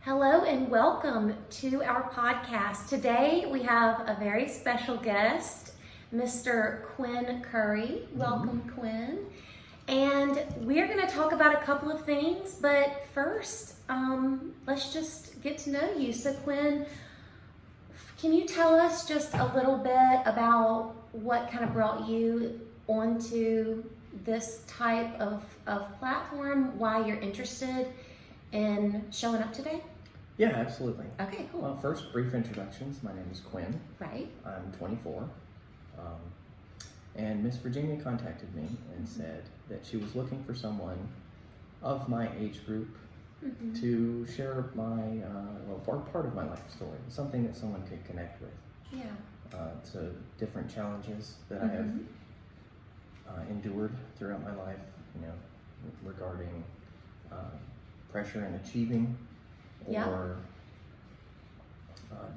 Hello and welcome to our podcast. Today we have a very special guest, Mr. Quinn Currie. Welcome, Quinn. And we're going to talk about a couple of things, but first, let's just get to know you. So Quinn, can you tell us just a little bit about what kind of brought you onto this type of platform, why you're interested in showing up today? Yeah, absolutely. Okay, cool. Well, first, brief introductions. My name is Quinn. Right. I'm 24. And Miss Virginia contacted me and said that she was looking for someone of my age group to share my, part of my life story, something that someone could connect with. Yeah. To different challenges that I have endured throughout my life, regarding pressure and achieving, or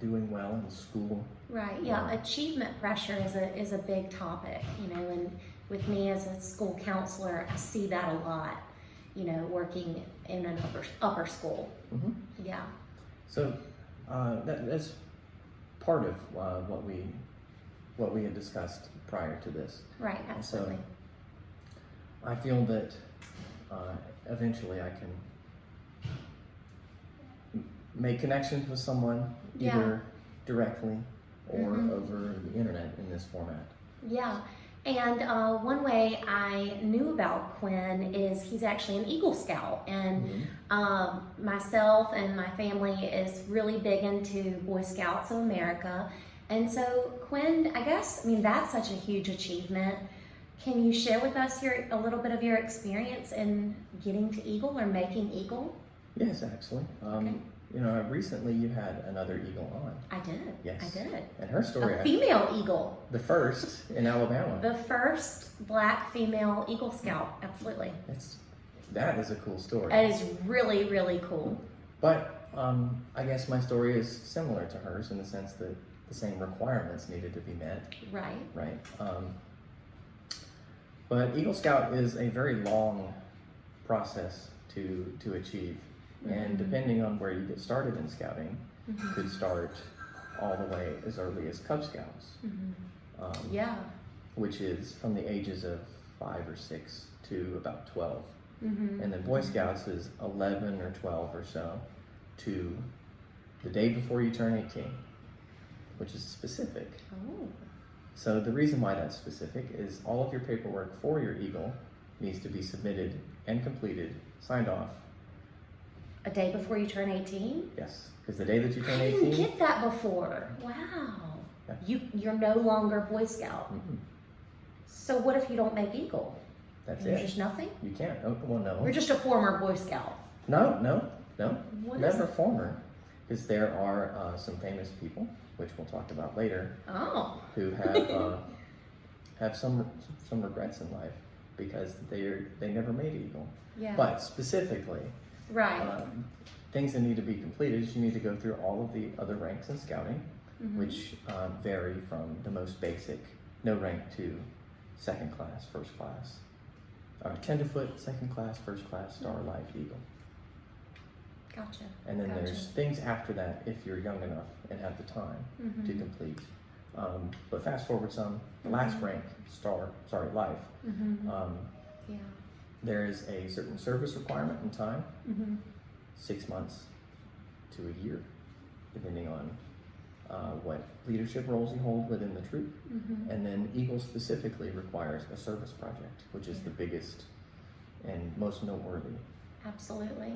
doing well in school. Right. Yeah. Achievement pressure is a big topic. And with me as a school counselor, I see that a lot. Working in an upper school. Mm-hmm. Yeah. So that's part of what we had discussed prior to this. Right. Absolutely. So I feel that eventually I can make connections with someone either directly or over the internet in this format. Yeah. And one way I knew about Quinn is he's actually an Eagle Scout, and myself and my family is really big into Boy Scouts of America. And so Quinn, that's such a huge achievement. Can you share with us a little bit of your experience in getting to Eagle or making Eagle? Yes, actually. Okay. Recently you had another Eagle on. I did. Yes. I did. And her story. A female Eagle. The first in Alabama. The first Black female Eagle Scout. Absolutely. That is a cool story. It is really, really cool. But I guess my story is similar to hers in the sense that the same requirements needed to be met. Right. Right. But Eagle Scout is a very long process to achieve. And depending on where you get started in scouting, you could start all the way as early as Cub Scouts. Which is from the ages of 5 or 6 to about 12. And then Boy Scouts is 11 or 12 or so to the day before you turn 18, which is specific. Oh. So the reason why that's specific is all of your paperwork for your Eagle needs to be submitted and completed, signed off. A day before you turn 18? Yes, because the day that you turn I 18... didn't get that before. Wow. Yeah. You're no longer Boy Scout. So what if you don't make Eagle? That's You're it. just nothing? You can't. Oh, well, no. You're just a former Boy Scout. No. What Never is it? former. Because there are some famous people, which we'll talk about later, who have some regrets in life because they never made Eagle. Yeah. But specifically, Right. things that need to be completed is you need to go through all of the other ranks in scouting, which vary from the most basic, no rank, to second class, first class, tenderfoot, second class, first class, Star, Life, Eagle. Gotcha. And then there's things after that if you're young enough and have the time to complete. But fast forward some, the last rank, Life, there is a certain service requirement in time, 6 months to a year, depending on what leadership roles you hold within the troop. And then Eagle specifically requires a service project, which is the biggest and most noteworthy. Absolutely.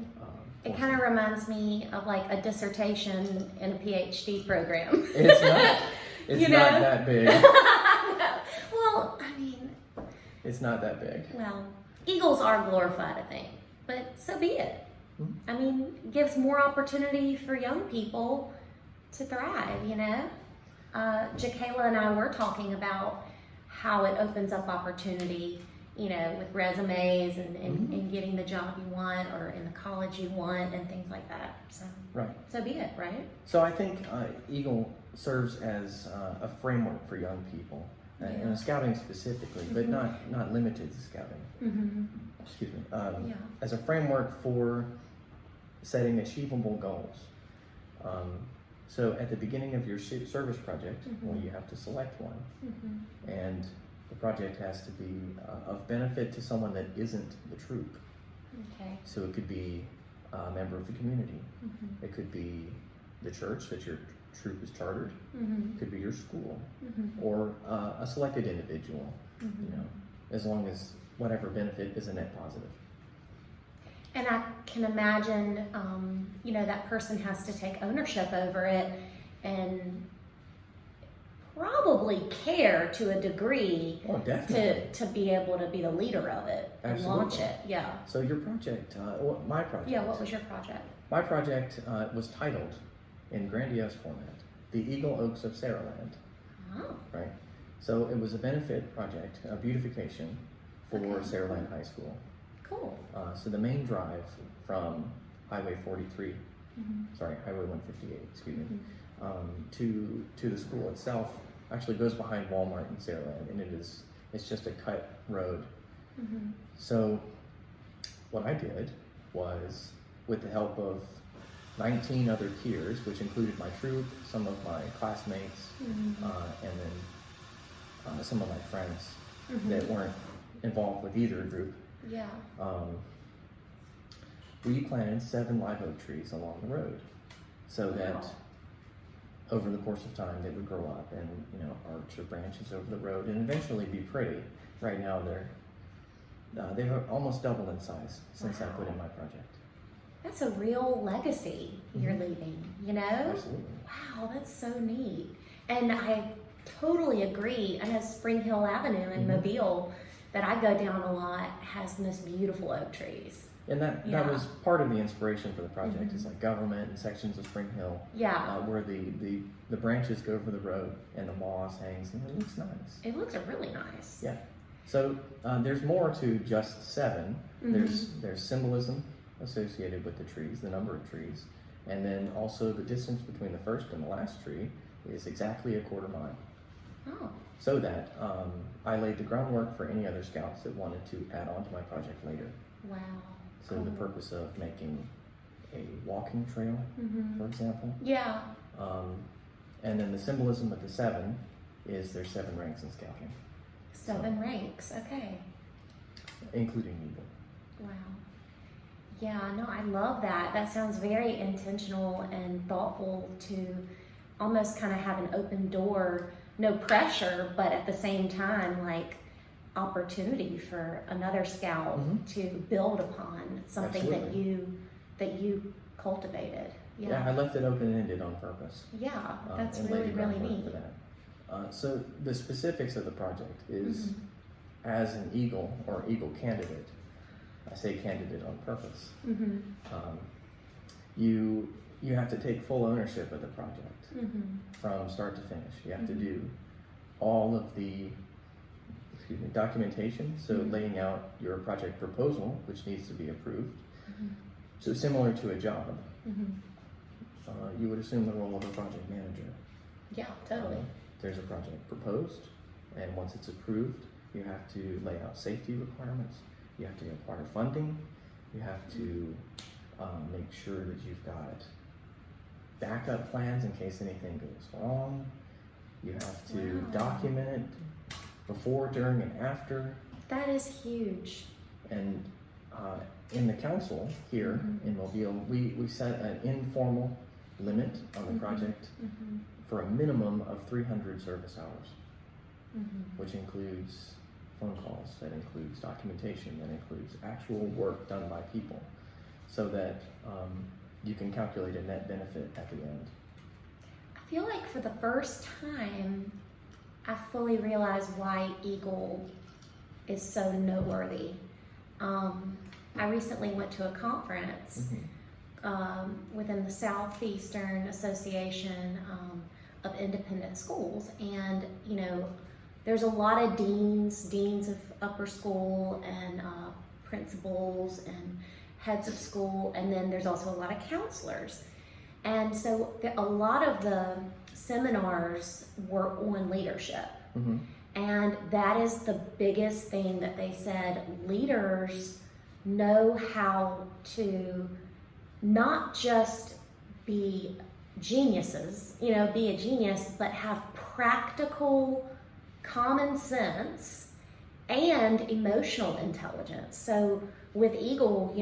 It kind of reminds me of like a dissertation in a PhD program. It's not. It's not that big. Well, I mean, it's not that big. Well, Eagles are glorified, I think, but so be it. I mean, it gives more opportunity for young people to thrive, Jakayla and I were talking about how it opens up opportunity, with resumes and getting the job you want or in the college you want and things like that. So, so be it, right? So I think Eagle serves as a framework for young people, and scouting specifically, but not limited to scouting. Excuse me. As a framework for setting achievable goals. So at the beginning of your service project, well, you have to select one, and the project has to be of benefit to someone that isn't the troop. Okay. So it could be a member of the community. It could be the church that your troop is chartered. It could be your school, or a selected individual. You know, as long as whatever benefit is a net positive. And I can imagine, you know, that person has to take ownership over it and probably care to a degree to be able to be the leader of it and launch it. Yeah. So your project, my project. Yeah, what was your project? My project was titled in grandiose format, The Eagle Oaks of Saraland. Oh. Right? So it was a benefit project, a beautification for Saraland High School. Cool. So the main drive from Highway 43, Highway 158, excuse me, to the school itself actually goes behind Walmart in Saraland, and it's just a cut road. So what I did was, with the help of 19 other peers, which included my troop, some of my classmates, and then some of my friends that weren't involved with either group. Yeah. We planted 7 live oak trees along the road, so that over the course of time they would grow up and, you know, arch or branches over the road and eventually be pretty. Right now they've almost doubled in size since I put in my project. That's a real legacy you're leaving, you know? Absolutely. Wow, that's so neat. And I totally agree. I know Spring Hill Avenue in Mobile that I go down a lot has the most beautiful oak trees. And that was part of the inspiration for the project. Is like government and sections of Spring Hill, where the branches go over the road and the moss hangs, and it looks nice. It looks really nice. Yeah. So there's more to just 7. There's symbolism associated with the trees, the number of trees, and then also the distance between the first and the last tree is exactly a 1/4 mile. Oh. So that I laid the groundwork for any other scouts that wanted to add on to my project later. Wow. So the purpose of making a walking trail, for example. Yeah. And then the symbolism of the 7 is there's 7 ranks in scouting. 7 ranks, okay. Including Eagle. Wow. Yeah, no, I love that. That sounds very intentional and thoughtful to almost kind of have an open door, no pressure, but at the same time, like, opportunity for another scout to build upon something that you cultivated. Yeah, I left it open-ended on purpose. Yeah, that's and really, laid the really groundwork neat. for that. So the specifics of the project is, as an Eagle or Eagle candidate, I say candidate on purpose. You have to take full ownership of the project from start to finish. You have to do all of the documentation, so laying out your project proposal, which needs to be approved. So similar to a job, you would assume the role of a project manager. Yeah, totally. There's a project proposed, and once it's approved, you have to lay out safety requirements. You have to acquire funding. You have to make sure that you've got backup plans in case anything goes wrong. You have to document it before, during, and after. That is huge. And in the council here in Mobile, we set an informal limit on the project for a minimum of 300 service hours, which includes phone calls, that includes documentation, that includes actual work done by people, so that you can calculate a net benefit at the end. I feel like for the first time, I fully realize why Eagle is so noteworthy. I recently went to a conference within the Southeastern Association of Independent Schools, and you know, there's a lot of deans of upper school, and principals and heads of school, and then there's also a lot of counselors. And so a lot of the seminars were on leadership. And that is the biggest thing that they said. Leaders know how to not just be geniuses, be a genius, but have practical common sense and emotional intelligence. So with Eagle,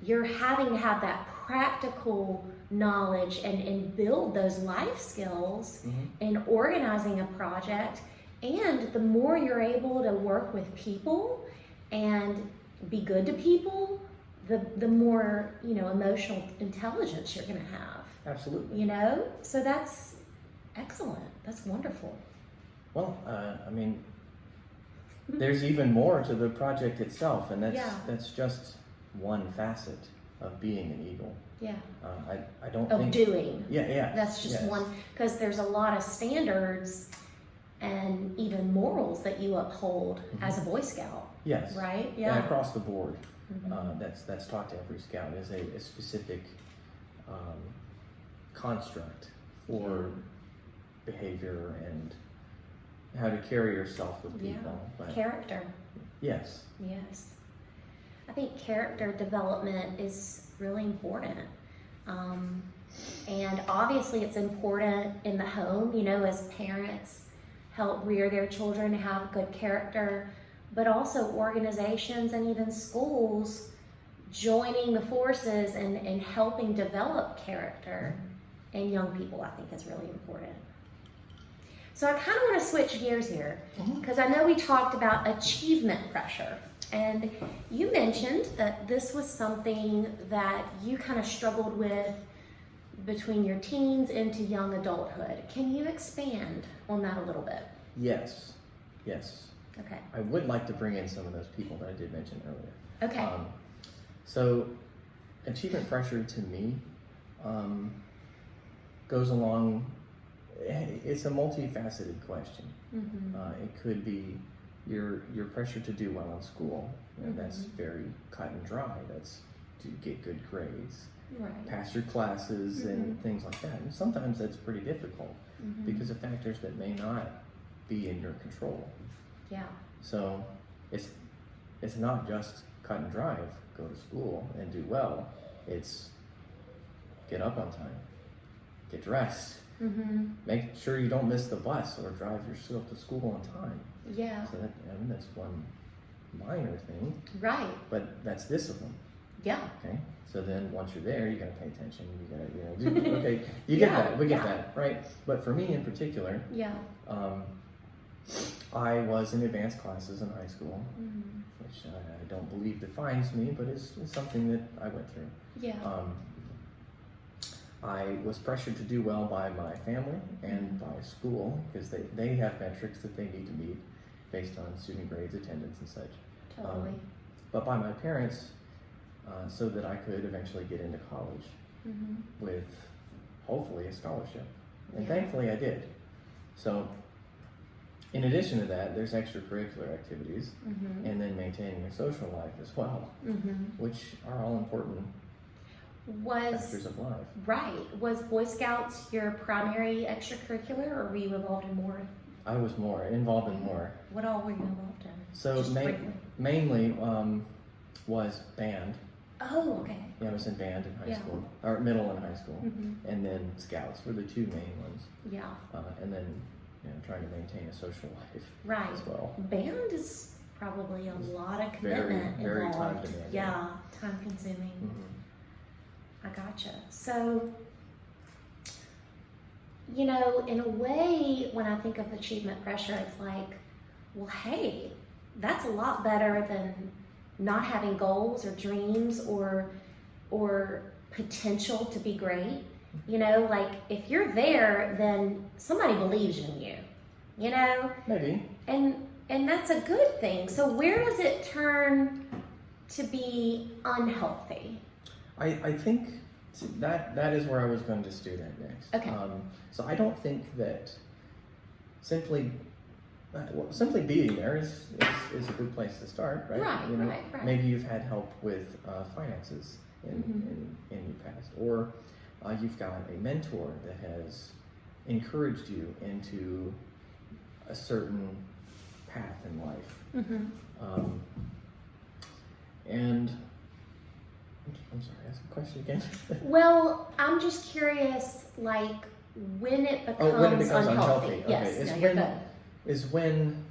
you're having to have that practical knowledge and build those life skills in organizing a project. And the more you're able to work with people and be good to people, the more, emotional intelligence you're going to have. Absolutely. So that's excellent. That's wonderful. Well, there's even more to the project itself, and that's just one facet of being an Eagle. Yeah. I don't of think doing. Yeah. That's just one, because there's a lot of standards and even morals that you uphold as a Boy Scout. Yes. Right. Yeah. And across the board, that's taught to every scout is a specific construct for behavior and how to carry yourself with people. But character. Yes. Yes. I think character development is really important. And obviously it's important in the home, as parents help rear their children to have good character, but also organizations and even schools joining the forces and helping develop character in young people, I think is really important. So I kind of want to switch gears here, because I know we talked about achievement pressure, and you mentioned that this was something that you kind of struggled with between your teens into young adulthood. Can you expand on that a little bit? Yes. Okay. I would like to bring in some of those people that I did mention earlier. Okay. So achievement pressure to me goes along, it's a multifaceted question. It could be your pressure to do well in school. That's very cut and dry. That's to get good grades, pass your classes, and things like that. And sometimes that's pretty difficult because of factors that may not be in your control. Yeah. So it's not just cut and dry. Go to school and do well. It's get up on time, get dressed, make sure you don't miss the bus or drive yourself to school on time. Yeah. So that's one minor thing. Right. But that's discipline. Yeah. Okay. So then once you're there, you got to pay attention. You got to, okay. You get that. We get that, right? But for me in particular, I was in advanced classes in high school, which I don't believe defines me, but is something that I went through. Yeah. I was pressured to do well by my family and by school because they have metrics that they need to meet based on student grades, attendance, and such. Totally. But by my parents, so that I could eventually get into college with hopefully a scholarship. And thankfully I did. So in addition to that, there's extracurricular activities and then maintaining a social life as well, which are all important factors of life. Right. Was Boy Scouts your primary extracurricular, or were you involved in more? I was involved in more. What all were you involved in? So mainly was band. Oh, okay. Yeah, I was in band in high school, or middle and high school, and then Scouts were the two main ones. Yeah. And then trying to maintain a social life as well. Band is probably a lot of commitment very involved. time demanding. Yeah, time consuming. I gotcha. So, in a way, when I think of achievement pressure, it's like, well, hey, that's a lot better than not having goals or dreams or potential to be great. Like if you're there, then somebody believes in you, Maybe. And that's a good thing. So where does it turn to be unhealthy? I think that is where I was going to steer that next. Okay. So I don't think that simply being there is a good place to start, right? Right. Maybe you've had help with finances in your past, or you've got a mentor that has encouraged you into a certain path in life. And I'm sorry, ask the question again. Well, I'm just curious, like, when it becomes, when it becomes unhealthy. unhealthy. Yes, Okay. no, you're good. Is when,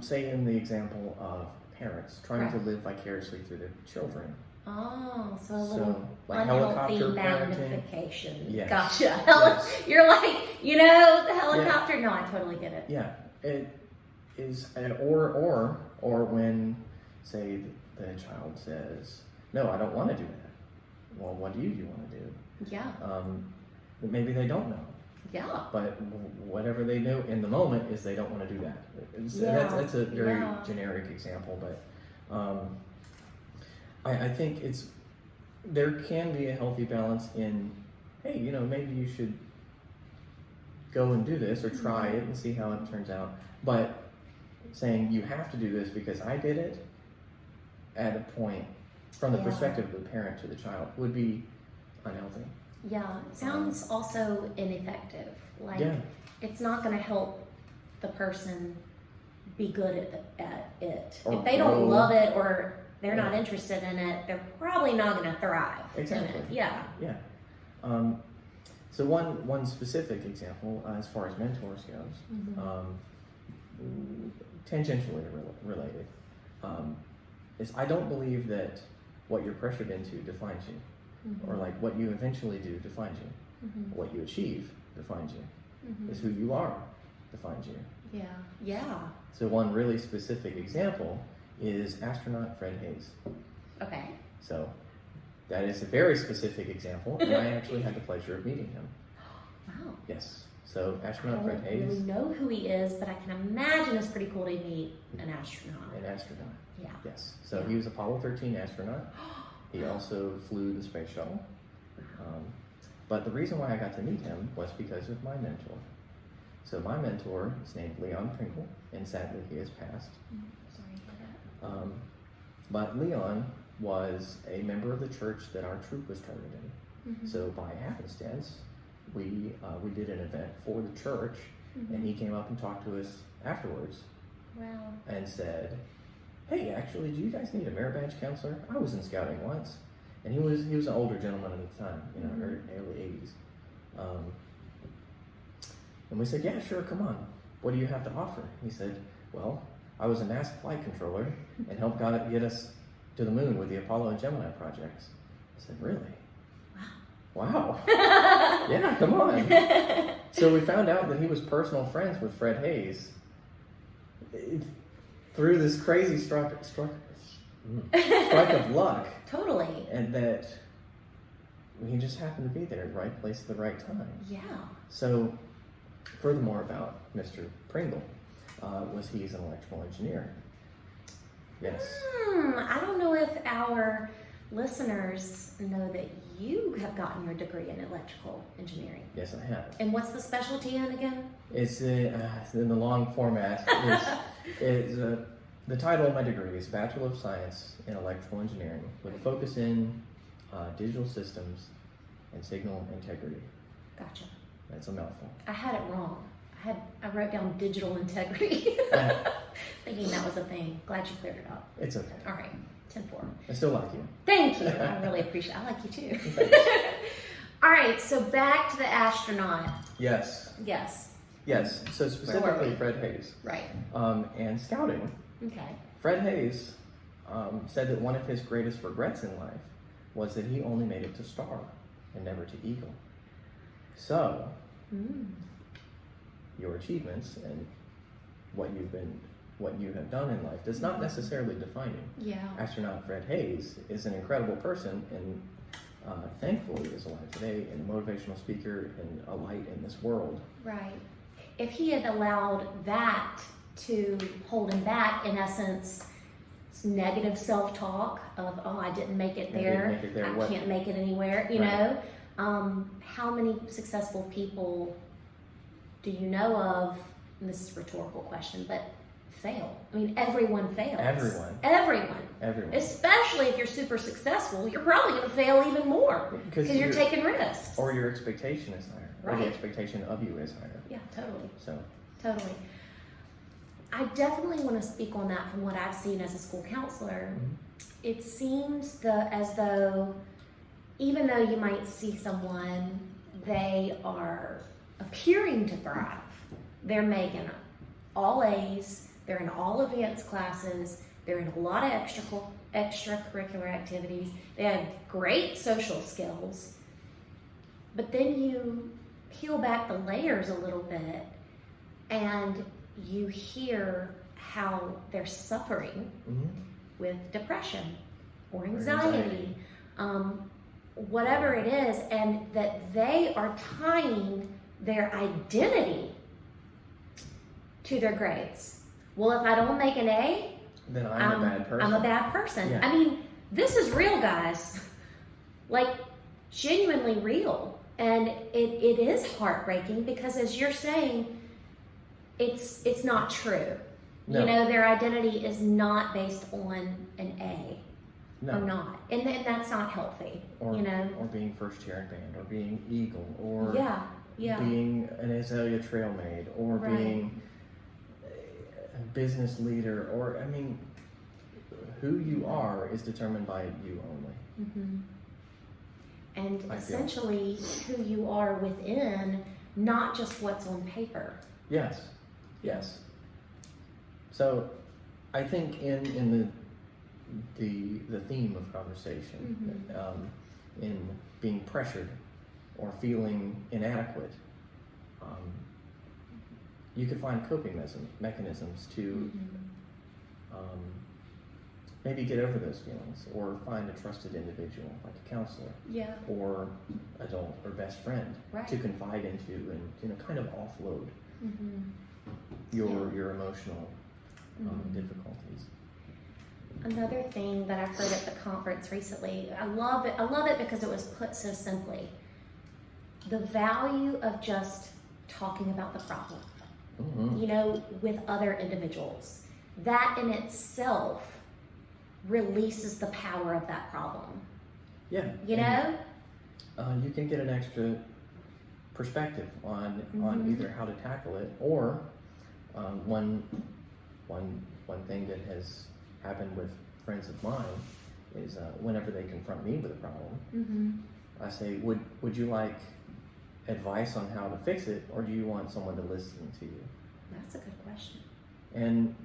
say in the example of parents trying to live vicariously through their children. Oh, so a little like unhealthy helicopter parenting. magnification. Yes. Gotcha. Yes. You're like, the helicopter. Yeah. No, I totally get it. Yeah, it is, or when, say, the child says, "No, I don't want to do that." Well, what do you want to do? Yeah. Maybe they don't know. Yeah. But whatever they know in the moment is they don't want to do that. That's a very generic example, but I think there can be a healthy balance in, hey, maybe you should go and do this or try it and see how it turns out. But saying you have to do this because I did it at a point from the perspective of the parent to the child would be unhealthy. Yeah, it sounds also ineffective. Like, it's not going to help the person be good at it. If they don't love it or they're not interested in it, they're probably not going to thrive. Exactly. In it. Yeah. Yeah. So one specific example, as far as mentors goes, tangentially related, is I don't believe that what you're pressured into defines you. Or like what you eventually do defines you. What you achieve defines you. Is who you are defines you. Yeah. Yeah. So one really specific example is astronaut Fred Hayes. Okay. So that is a very specific example, and I actually had the pleasure of meeting him. Wow. Yes. So astronaut Fred Hayes. I don't really know who he is, but I can imagine it's pretty cool to meet an astronaut. An astronaut. Yeah. Yes. So he was Apollo 13 astronaut. He also flew the space shuttle. But the reason why I got to meet him was because of my mentor. So my mentor is named Leon Pringle, and sadly he has passed. Sorry to hear that. But Leon was a member of the church that our troop was started in. So by happenstance, we did an event for the church, and he came up and talked to us afterwards. Wow. And said, "Hey, actually, do you guys need a merit badge counselor? I was in scouting once." And he was an older gentleman at the time, early 80s. And we said, "Yeah, sure, come on. What do you have to offer?" He said, "Well, I was a NASA flight controller and helped get us to the moon with the Apollo and Gemini projects." I said, "Really? Wow. Yeah, come on." So we found out that he was personal friends with Fred Hayes through this crazy strike of luck. Totally. And that he just happened to be there at the right place at the right time. Yeah. So, furthermore about Mr. Pringle, he's an electrical engineer. Yes. I don't know if our listeners know that you have gotten your degree in electrical engineering. Yes, I have. And what's the specialty in again? It's in the long format. The title of my degree is Bachelor of Science in Electrical Engineering with a focus in digital systems and signal integrity. Gotcha. That's a mouthful. I had it wrong. I wrote down digital integrity, thinking that was a thing. Glad you cleared it up. It's okay. All right, 10-4. I still like you. Thank you. I really appreciate it. I like you too. All right, so back to the astronaut. Yes. Yes. Yes. So specifically Fred Hayes. Right. And scouting. Okay. Fred Hayes said that one of his greatest regrets in life was that he only made it to star and never to eagle. So, your achievements and what you have done in life does not necessarily define you. Yeah. Astronaut Fred Hayes is an incredible person and thankfully is alive today and a motivational speaker and a light in this world. Right. If he had allowed that to hold him back, in essence, negative self-talk of, oh, I didn't make it there, I can't make it anywhere, you know? How many successful people do you know of, and this is a rhetorical question, but fail? I mean, everyone fails. Everyone. Especially if you're super successful, you're probably going to fail even more because you're taking risks. Or your expectation is higher. Right. Or the expectation of you is higher. Yeah, totally. So. Totally. I definitely want to speak on that from what I've seen as a school counselor. it seems as though even though you might see someone, they are appearing to thrive. They're making all A's, they're in all advanced classes, they're in a lot of extracurricular activities, they have great social skills, but then you peel back the layers a little bit and you hear how they're suffering with depression or anxiety. Whatever it is, and that they are tying their identity to their grades. Well, if I don't make an A, then I'm a bad person. I'm a bad person. Yeah. I mean, this is real, guys. Like, genuinely real. And it is heartbreaking because, as you're saying, it's not true. No. You know, their identity is not based on an A. No. Or not, and that's not healthy. Or, you know, or being first chair in band, or being Eagle, or yeah, being an Azalea Trail Maid, or Right. being a business leader, or I mean, who you are is determined by you only. And I feel. essentially who you are within, not just what's on paper. Yes, yes. So, I think in the theme of conversation, in being pressured or feeling inadequate, you could find coping mechanisms to maybe get over those feelings, or find a trusted individual like a counselor, Yeah. or adult or best friend Right. to confide into and kind of offload your emotional difficulties. Another thing that I heard at the conference recently, I love it because it was put so simply. The value of just talking about the problem, you know, with other individuals. That in itself releases the power of that problem. Yeah. You know? You can get an extra perspective on either how to tackle it, or one thing that has happened with friends of mine is whenever they confront me with a problem, I say, would you like advice on how to fix it, or do you want someone to listen to you? That's a good question. And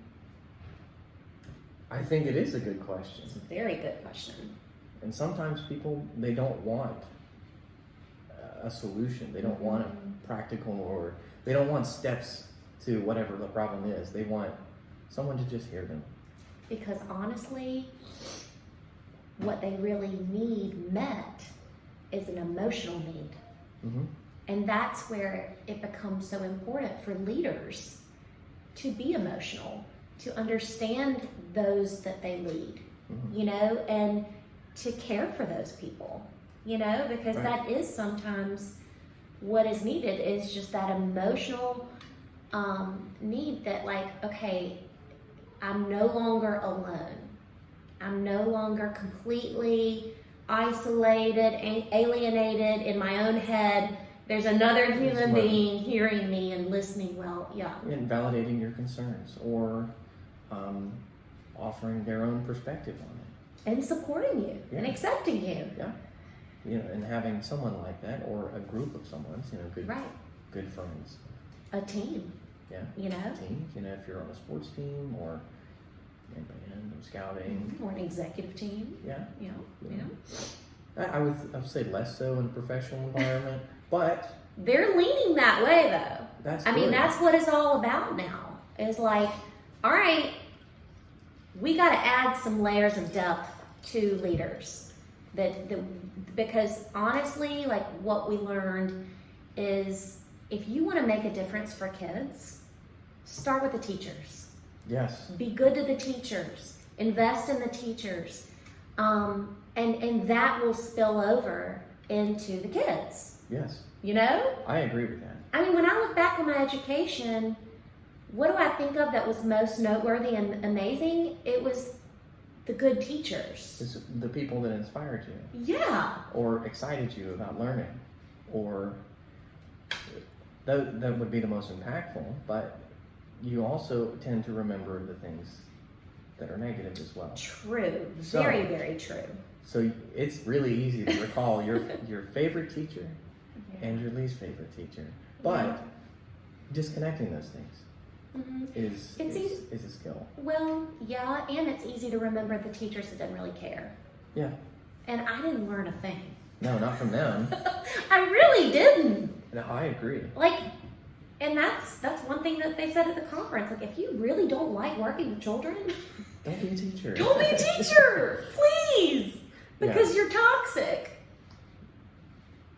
I think it is a good question. It's a very good question. And sometimes people, they don't want a solution. They don't want a practical, or they don't want steps to whatever the problem is. They want someone to just hear them. Because honestly, what they really need met is an emotional need. And that's where it becomes so important for leaders to be emotional, to understand those that they lead, you know, and to care for those people, you know, because that is sometimes what is needed, is just that emotional need that, like, okay, I'm no longer alone. I'm no longer completely isolated, alienated in my own head. There's another human being hearing me and listening well. Yeah. And validating your concerns, or offering their own perspective on it. And supporting you and accepting you. Yeah. You know, and having someone like that, or a group of someone's, you know, good friends. A team. Yeah. You know? Teams, you know, if you're on a sports team, or in band, or scouting. Or an executive team. Yeah. You know? I would say less so in a professional environment, but they're leaning that way, though. I mean, that's what it's all about now. Is like, all right, we got to add some layers of depth to leaders. Because honestly, like, what we learned is, if you want to make a difference for kids, start with the teachers. Yes. Be good to the teachers. Invest in the teachers. And that will spill over into the kids. Yes. You know? I agree with that. I mean, when I look back on my education, what do I think of that was most noteworthy and amazing? It was the good teachers. It's the people that inspired you. Yeah. Or excited you about learning. Or that would be the most impactful, but you also tend to remember the things that are negative as well. True. So- Very, very true. So it's really easy to recall your favorite teacher Yeah. and your least favorite teacher. But disconnecting those things Mhm. is It's a skill. Well, yeah, and it's easy to remember the teachers that didn't really care. Yeah. And I didn't learn a thing. No, not from them. I really didn't. No, I agree. Like, and that's one thing that they said at the conference. Like, if you really don't like working with children, Don't be a teacher. don't be a teacher, please, because you're toxic.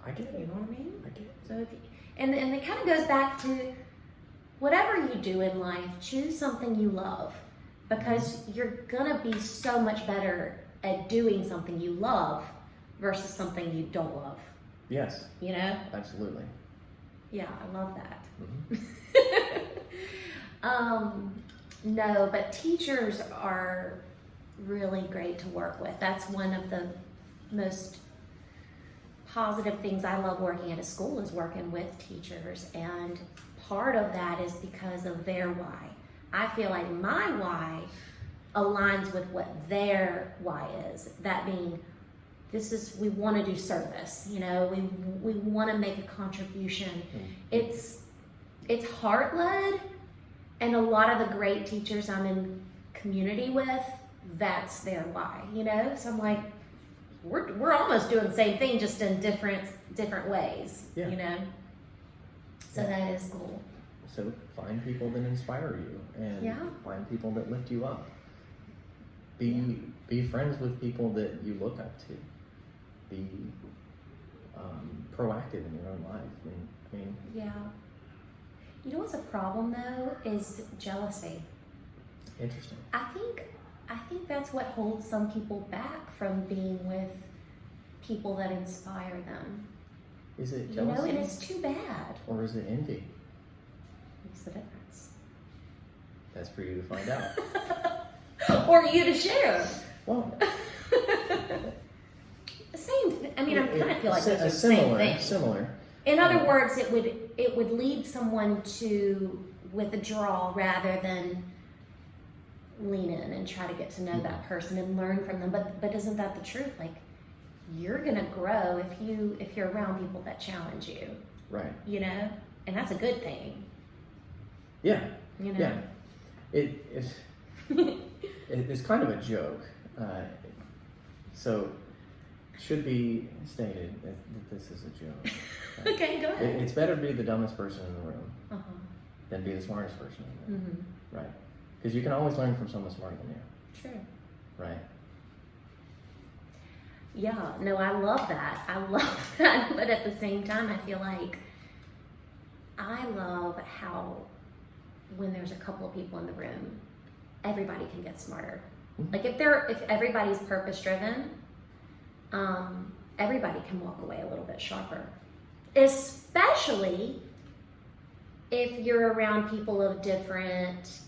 I get You it. know what I mean? I get it. So, if you, and it kind of goes back to whatever you do in life, choose something you love, because you're gonna be so much better at doing something you love versus something you don't love. Yes, You know? absolutely. Yeah, I love that. Mhm. No, but teachers are really great to work with. That's one of the most positive things I love working at a school, is working with teachers. And part of that is because of their why. I feel like my why aligns with what their why is. That being, we want to do service, you know, we want to make a contribution. It's heart-led, and a lot of the great teachers I'm in community with, that's their why, you know? So I'm like, we're almost doing the same thing, just in different ways, Yeah. you know? So Yeah. that is cool. So find people that inspire you, and Yeah. find people that lift you up. Be friends with people that you look up to. Be proactive in your own life. I mean, Yeah. You know what's a problem though, is jealousy. interesting. I think that's what holds some people back from being with people that inspire them. Is it You know, jealousy, and it's too bad. or is it envy? What's the difference? That's for you to find out. Or you to share. Well, Same thing. I mean, I kind of feel like it's the similar. same thing. Similar. In other words, it would lead someone to withdraw rather than lean in and try to get to know that person and learn from them. But isn't that the truth? Like, you're gonna grow if you're around people that challenge you. Right. You know, and that's a good thing. Yeah. You know. Yeah. It's kind of a joke. So should be stated that this is a joke. Right? Okay, go ahead. It's better to be the dumbest person in the room Uh-huh. than be the smartest person in the room. Mm-hmm. Right. Because you can always learn from someone smarter than you. True. Right. Yeah, no, I love that. I love that. But at the same time, I feel like I love how when there's a couple of people in the room, everybody can get smarter. Mhm. Like if everybody's purpose driven, everybody can walk away a little bit sharper. Especially if you're around people of different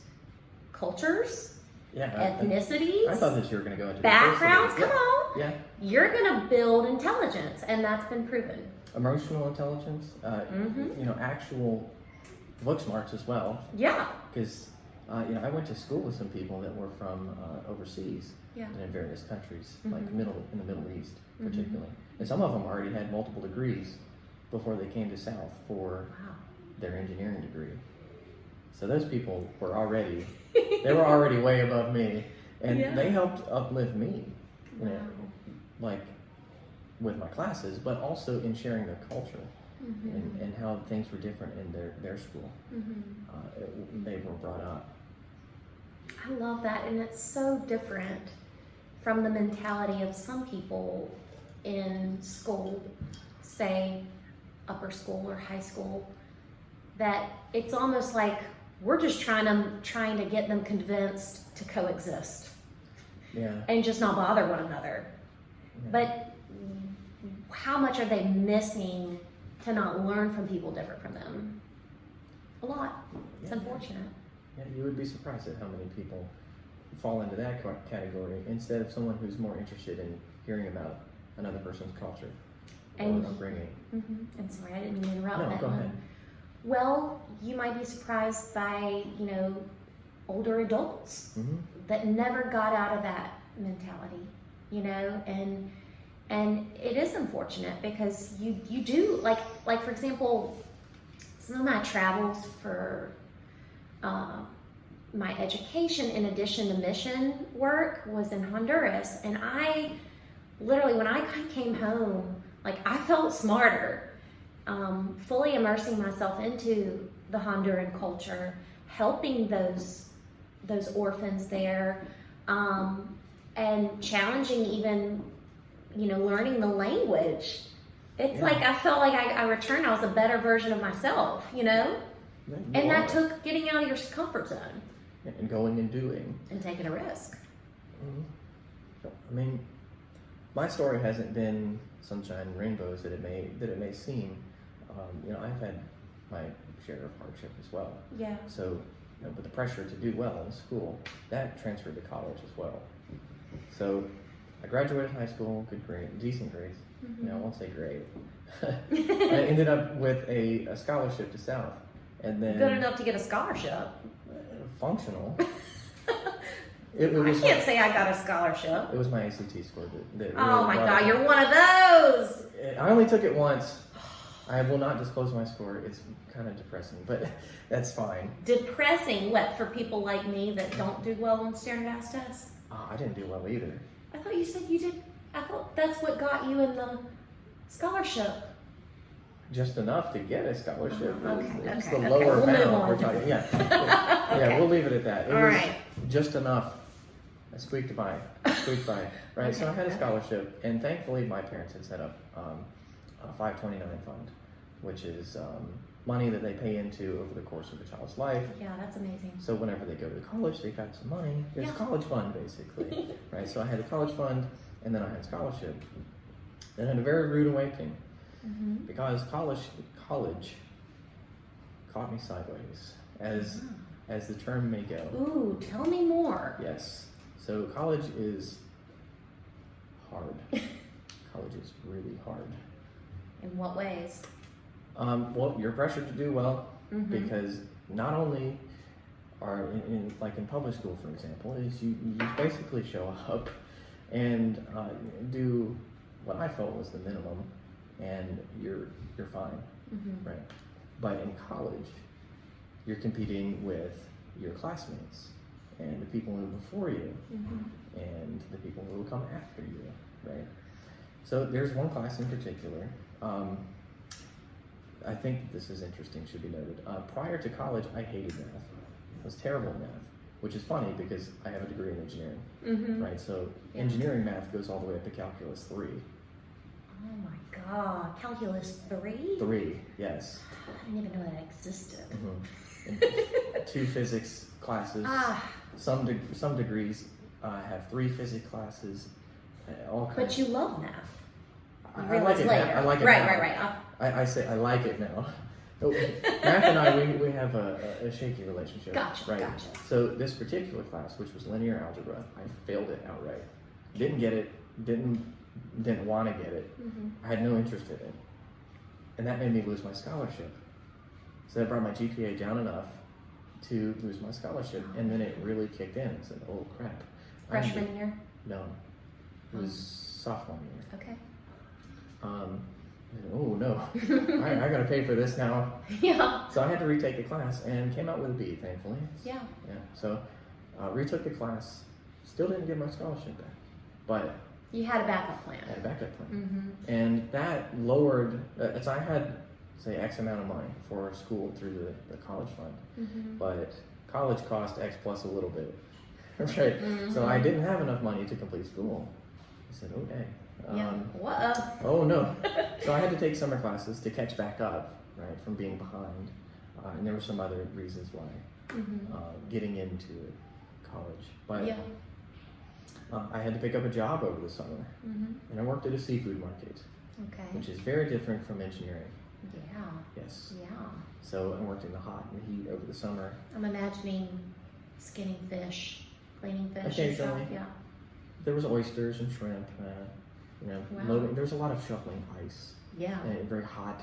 cultures, Yeah. ethnicities, I thought that you were going to go into backgrounds. diversity. Come on. Yeah. You're gonna build intelligence, and that's been proven. Emotional intelligence. Mhm. You know, actual book smarts as well. Yeah. Because you know, I went to school with some people that were from overseas Yeah. and in various countries, like Mhm. in the Middle East, Mhm. particularly. And some of them already had multiple degrees before they came to South for Wow. their engineering degree. So those people were already way above me, and Yeah. they helped uplift me, you know, Wow. like with my classes, but also in sharing their culture Mhm. and how things were different in their school. Mhm. They were brought up. I love that, and it's so different from the mentality of some people in school, say upper school or high school, that it's almost like we're just trying to get them convinced to coexist Yeah. and just not bother one another. Yeah. But how much are they missing to not learn from people different from them? A lot. It's Yeah. unfortunate. Yeah, you would be surprised at how many people fall into that category instead of someone who's more interested in hearing about another person's culture And- or upbringing. And sorry, I didn't mean to interrupt No, that go one. ahead. Well, you might be surprised by, older adults that never got out of that mentality, you know, and it is unfortunate because you do like for example, some of my travels for my education in addition to mission work was in Honduras, and I literally, when I came home, like I felt smarter, fully immersing myself into the Honduran culture, helping those orphans there, and challenging even, you know, learning the language. It's like I felt like I returned, I was a better version of myself, you know? And that took getting out of your comfort zone. And going and doing. And taking a risk. I mean, my story hasn't been sunshine and rainbows that it may seem. You know, I've had my share of hardship as well. Yeah. So, you know, but the pressure to do well in school, that transferred to college as well. So I graduated high school, good grade, decent grades. You know, I won't say great. I ended up with a scholarship to South. And then good enough to get a scholarship. Functional. I can't say I got a scholarship. It was my ACT score that oh my God, you're one of those. I only took it once. I will not disclose my score. It's kind of depressing, but that's fine. Depressing? What, for people like me that don't do well on standardized tests? I didn't do well either. I thought you said you did. I thought that's what got you in the scholarship. Just enough to get a scholarship. It's the Okay, lower we'll bound we're talking. Yeah. Okay. Yeah, we'll leave it at that. It All was right. just enough. I squeaked by. Right. So I had a scholarship, and thankfully my parents had set up a 529 fund, which is money that they pay into over the course of a child's life. Yeah, that's amazing. So whenever they go to college, they've got some money. There's a college fund, basically. Right. So I had a college fund, and then I had a scholarship. And I had a very rude awakening. Because college caught me sideways, as the term may go. Ooh, tell me more. Yes. So college is hard. College is really hard. In what ways? Well, you're pressured to do well because not only are in public school, for example, is you basically show up and do what I felt was the minimum. And you're fine, right? But in college, you're competing with your classmates and the people who are before you and the people who will come after you, right? So there's one class in particular. I think this is interesting, should be noted. Prior to college, I hated math. I was terrible at math, which is funny because I have a degree in engineering, right? So engineering math goes all the way up to calculus 3. Oh my God, calculus 3? 3, yes. I didn't even know that existed. And 2 physics classes. Some degrees have 3 physics classes. All kinds. But you love math. I like it later. now. I like it right, now. Right. I say I like it now. Math and I, we have a shaky relationship. Gotcha. So this particular class, which was linear algebra, I failed it outright. Didn't get it. Didn't want to get it. I had no interest in it. And that made me lose my scholarship. So that brought my GPA down enough to lose my scholarship. And then it really kicked in and said, oh crap. Freshman year? No. It was sophomore year. Okay. Oh no. I gotta pay for this now. Yeah. So I had to retake the class and came out with a B, thankfully. Yeah. So retook the class, still didn't get my scholarship back. But you had a backup plan. I had a backup plan. And that lowered, so I had, say, X amount of money for school through the college fund. But college cost X plus a little bit, right? So I didn't have enough money to complete school. I said, okay. What? Oh no. So I had to take summer classes to catch back up, right, from being behind. And there were some other reasons why getting into college. But I had to pick up a job over the summer, and I worked at a seafood market, which is very different from engineering. Yeah. Yes. Yeah. So I worked in the hot and heat over the summer. I'm imagining skinning fish, cleaning fish. Occasionally. And stuff. Yeah. There was oysters and shrimp. Loading. There was a lot of shoveling ice. Yeah. And very hot.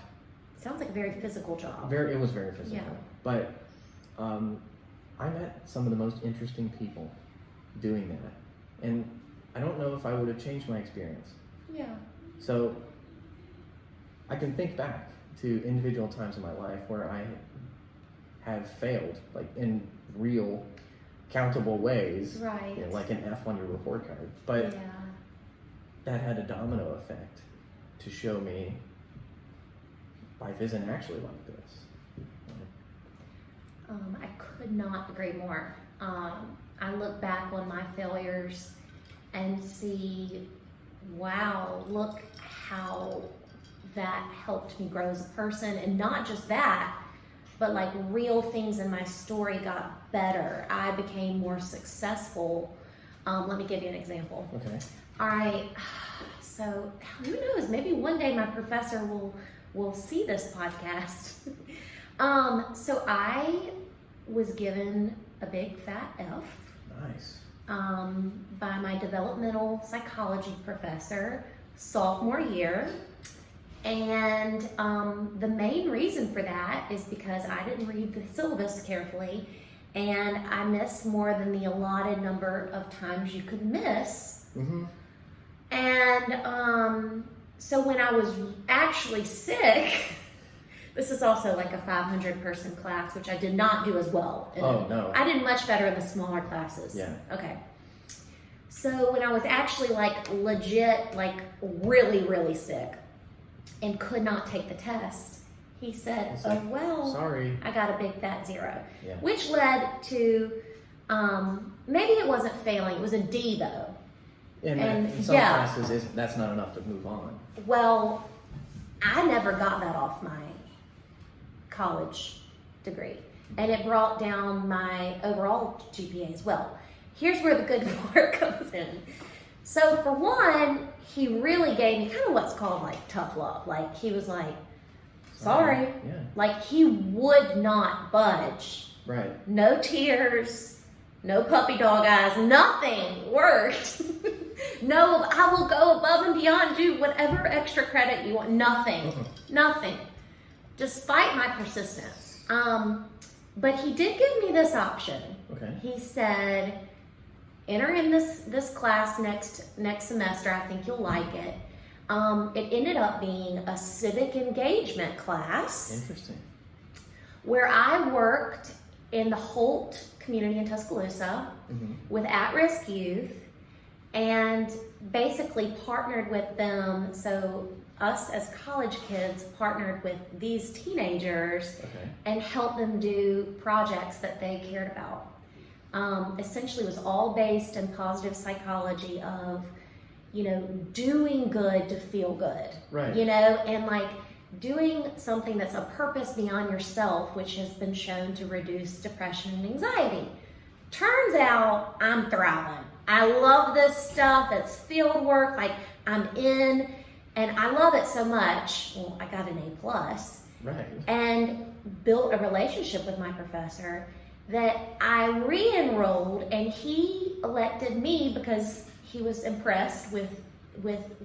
Sounds like a very physical job. It was very physical. Yeah. But I met some of the most interesting people doing that. And I don't know if I would have changed my experience. Yeah. So I can think back to individual times in my life where I have failed, like in real countable ways. Right. You know, like an F on your report card. But yeah. that had a domino effect to show me life isn't actually like this. I could not agree more. I look back on my failures and see, wow, look how that helped me grow as a person. And not just that, but like real things in my story got better. I became more successful. Let me give you an example. Okay. All right, so who knows, maybe one day my professor will see this podcast. So I was given a big fat F. Nice. By my developmental psychology professor, sophomore year. And the main reason for that is because I didn't read the syllabus carefully, and I missed more than the allotted number of times you could miss. Mm-hmm. And so when I was actually sick, this is also like a 500-person class, which I did not do as well. Oh, no. I did much better in the smaller classes. Yeah. Okay. So when I was actually like legit, like really, really sick and could not take the test, he said, like, oh, well, sorry, I got a big fat 0. Yeah. Which led to, maybe it wasn't failing, it was a D though. And in some classes, that's not enough to move on. Well, I never got that off my college degree, and it brought down my overall GPA as well. Here's where the good part comes in. So for one, he really gave me kind of what's called like tough love. Like he was like, sorry. Yeah. Like he would not budge. Right. No tears, no puppy dog eyes, nothing worked. No, I will go above and beyond, do whatever extra credit you want. Nothing. Nothing. Despite my persistence. But he did give me this option. Okay. He said, enter in this class next semester. I think you'll like it. It ended up being a civic engagement class. Interesting. Where I worked in the Holt community in Tuscaloosa with at-risk youth, and basically partnered with them. So us as college kids partnered with these teenagers and helped them do projects that they cared about. Essentially it was all based in positive psychology of, you know, doing good to feel good. Right. You know, and like doing something that's a purpose beyond yourself, which has been shown to reduce depression and anxiety. Turns out I'm thriving. I love this stuff. It's field work. Like I'm in, and I love it so much. Well, I got an A+. Right. And built a relationship with my professor that I re-enrolled, and he elected me because he was impressed with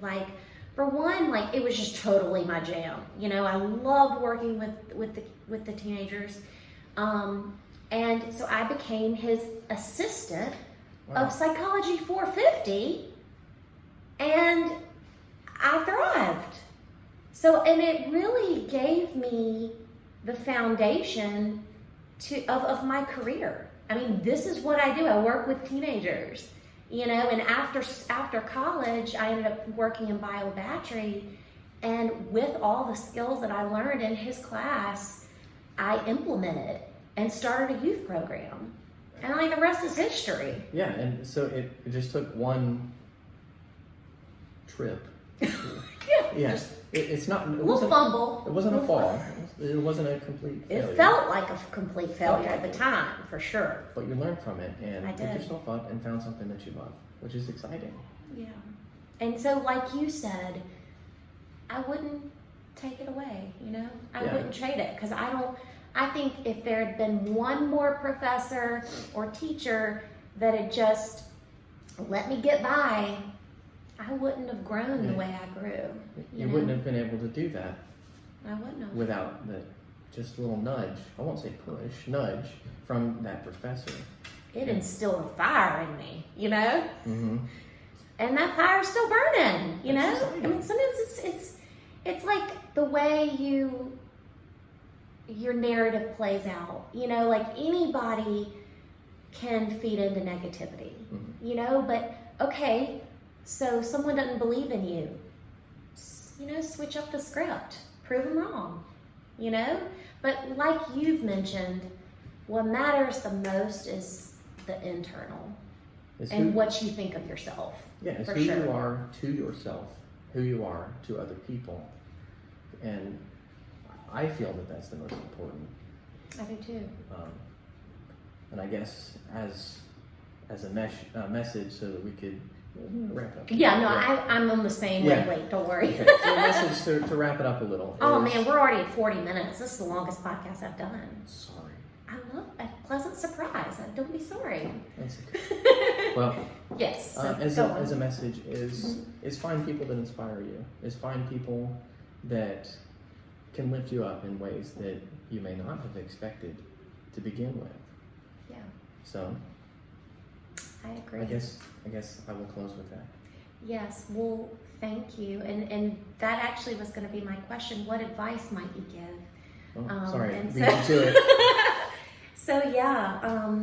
like, for one, like it was just totally my jam. You know, I loved working with the teenagers. And so I became his assistant of Psychology 450, and I thrived. So, and it really gave me the foundation of my career. I mean, this is what I do. I work with teenagers, you know, and after college, I ended up working in biobattery, and with all the skills that I learned in his class, I implemented and started a youth program. And like the rest is history. Yeah, and so it just took one trip. Yeah. It's not. It We'll wasn't, fumble. It wasn't a fall. It wasn't a complete failure. It felt like a complete failure at the time, for sure. But you learned from it and I picked did. yourself up and found something that you love, which is exciting. Yeah. And so, like you said, I wouldn't take it away, you know? I wouldn't trade it, because I think if there had been one more professor or teacher that had just let me get by, I wouldn't have grown the way I grew. You wouldn't have been able to do that I wouldn't have. without the just a little nudge, I won't say push, nudge from that professor. It instilled a fire in me, you know? Mm-hmm. And that fire's still burning, you know? That's exciting. I mean, sometimes it's like the way your narrative plays out, you know, like anybody can feed into negativity, you know, but okay, so someone doesn't believe in you, you know, switch up the script, prove them wrong, you know? But like you've mentioned, what matters the most is the internal and what you think of yourself. Yeah, it's for who sure. you are to yourself, who you are to other people. And I feel that that's the most important. I do too. And I guess as a message so that we could wrap up. Yeah, no, I'm on the same wavelength, don't worry. Okay. So a message to wrap it up a little. Oh man, we're already at 40 minutes. This is the longest podcast I've done. Sorry. I love a pleasant surprise. Don't be sorry. That's okay. Well, yes. So as a message is find people that inspire you. Is find people that can lift you up in ways that you may not have expected to begin with. Yeah. So I agree. I guess I will close with that. Yes. Well, thank you. And that actually was going to be my question. What advice might you give? Oh, sorry, and beat you to it. So yeah,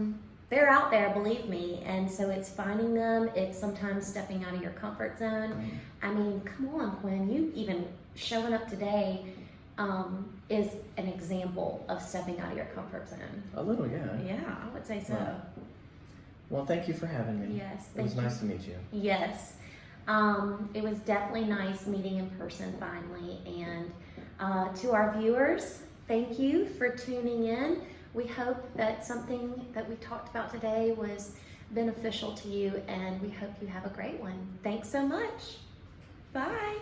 they're out there, believe me. And so it's finding them. It's sometimes stepping out of your comfort zone. I mean, come on, Quinn. You even showing up today is an example of stepping out of your comfort zone. A little, yeah. Yeah, I would say so. Well, thank you for having me. Yes, it was nice to meet you. Yes, it was definitely nice meeting in person finally. And to our viewers, thank you for tuning in. We hope that something that we talked about today was beneficial to you, and we hope you have a great one. Thanks so much. Bye.